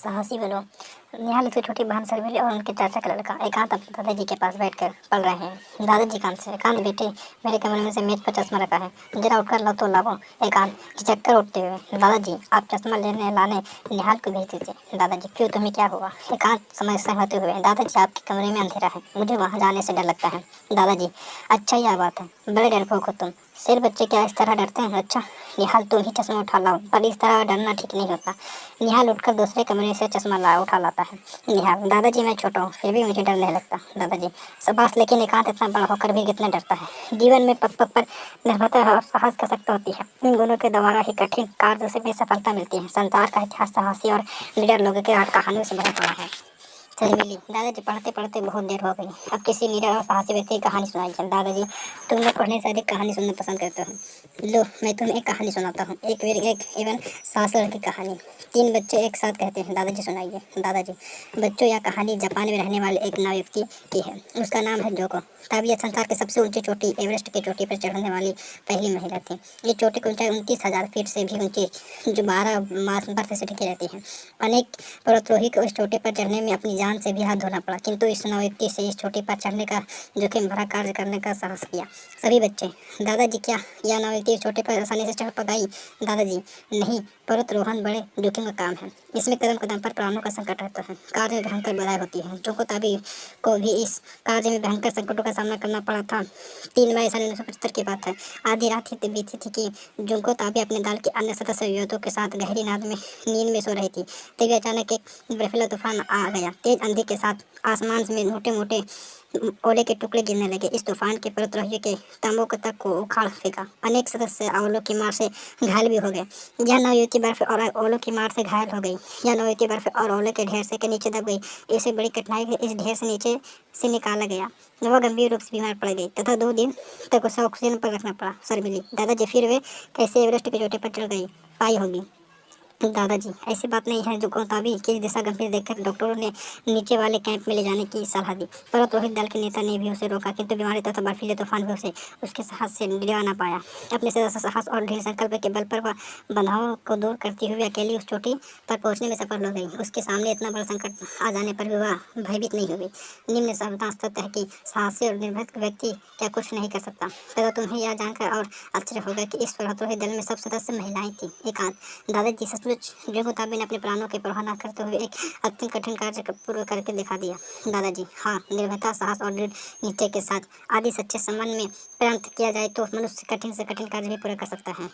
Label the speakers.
Speaker 1: साहसी बनो। निहाल उसकी छोटी बहन शर्मिली और उनके चाचा का लड़का एकांत अपने दादाजी के पास बैठकर पढ़ रहे हैं। दादाजी कान से एकांत बेटे, मेरे कमरे में से मेज पर चश्मा रखा है, जरा उठकर लो तो लाओ। एकांत झिझककर उठते हुए, दादाजी आप चश्मा लेने लाने निहाल को भेज दीजिए। दादाजी क्यों, तुम्हें क्या हुआ? एकांत समय सहमते हुए, दादाजी आपके कमरे में अंधेरा है, मुझे वहाँ जाने से डर लगता है। दादाजी अच्छा यह बात है, बड़े डरपोक हो तुम। सिर बच्चे क्या इस तरह डरते हैं? अच्छा निहाल तुम ही चश्मा उठा लाओ, पर इस तरह डरना ठीक नहीं होता। निहाल उठकर दूसरे कमरे से चश्मा उठा लाता है। निहाल दादाजी मैं छोटा हूँ फिर भी मुझे डर नहीं लगता। दादाजी शाबाश, लेकिन एकांत इतना बड़ा होकर भी कितना डरता है। जीवन में पग पग पर निर्भरता और साहस का सकता होती है, इन दोनों के द्वारा ही कठिन कार्य से भी सफलता मिलती है। संसार का इतिहास साहसी और निडर लोगों के कहानियों से भरा पड़ा है। शर्मिली दादाजी पढ़ते पढ़ते बहुत देर हो गई, अब किसी निडर और साहसी व्यक्ति की कहानी सुनाइए। दादाजी तुम लोग पढ़ने से अधिक कहानी सुनना पसंद करते हो। लो मैं तुम्हें एक कहानी सुनाता हूँ, एक वीर एक एवं सास लड़की कहानी। तीन बच्चे एक साथ कहते हैं। दादाजी सुनाइए। दादाजी बच्चों यह कहानी जापान में रहने वाले एक व्यक्ति की है, उसका नाम है जोको। तब यह संसार की सबसे ऊंची चोटी एवरेस्ट की चोटी पर चढ़ने वाली पहली महिला थी। ये चोटी की ऊंचाई 29,000 फीट से भी ऊंची, जो 12 मास बर्फ से ढकी रहती है। अनेक पर्वतारोही को इस चोटी पर चढ़ने में अपनी जान से भी हाथ धोना पड़ा, किंतु इस व्यक्ति से इस चोटी पर चढ़ने का जोखिम भरा कार्य करने का साहस किया। सभी बच्चे दादाजी क्या यह व्यक्ति इस चोटी पर आसानी से चढ़ पाई? दादाजी नहीं, पर्वतारोहण बड़े जोखिम का काम है, इसमें कदम कदम पर प्राणों का संकट रहता है, कार्य में भयंकर बाधाएं होती है। जोको ताबी को भी इस कार्य में भयंकर संकटों का सामना करना पड़ा था। 3 मई सन 1975 की बात है। आधी रात ही बीती थी कि जुंको ताबी अपने दल के अन्य सदस्य योद्धों के साथ गहरी नींद में सो रही थी। तभी अचानक एक बर्फीला तूफान आ गया। तेज आंधी के साथ आसमान में मोटे मोटे ओले के टुकड़े गिरने लगे। इस तूफान के पर्वतारोहियों के तंबू तक को उखाड़ फेंका। अनेक सदस्य ओलों की मार से घायल भी हो गए। यह नौयुवती बर्फ और ओलों की मार से घायल हो गई। यह नौयुवती बर्फ और ओलों के ढेर से के नीचे दब गई। इसे बड़ी कठिनाई से इस ढेर से नीचे से निकाला गया। वह गंभीर रूप से बीमार पड़ गई तथा 2 दिन तक उसे ऑक्सीजन पर रखना पड़ा। शर्मिली दादाजी फिर वे कैसे एवरेस्ट की चोटी पर चढ़ गई पाई होगी? दादाजी ऐसी बात नहीं है। जो ताबी की दिशा गंभीर देखकर डॉक्टरों ने नीचे वाले कैंप में ले जाने की सलाह दी। पर्वतारोही दल के नेता ने भी उसे रोका, किंतु बीमारी तथा बर्फीले तूफान भी उसे उसके साहस से डिगा ना पाया। अपने साहस और दृढ़ संकल्प के बल पर वह बाधाओं को दूर करती हुई अकेली उस चोटी पर पहुंचने में सफल हो गई। उसके सामने इतना बड़ा संकट आ जाने पर भी वह भयभीत नहीं हुई। निम्न सावधान सत्य है कि साहसी और निर्भीक व्यक्ति क्या कुछ नहीं कर सकता। तथा तुम्हें यह जानकर और आश्चर्य होगा कि इस पर्वतारोही दल में सब सदस्य महिलाएं थी। एकांत दादाजी सचमुच जो ताबी ने अपने प्राणों की परवाह न करते हुए एक अत्यंत कठिन कार्य पूर्ण करके दिखा दिया। दादाजी हाँ, निर्भयता साहस और दृढ़ निश्चय के साथ आदि सच्चे संबंध में प्राप्त किया जाए तो मनुष्य कठिन से कठिन कार्य भी पूरा कर सकता है।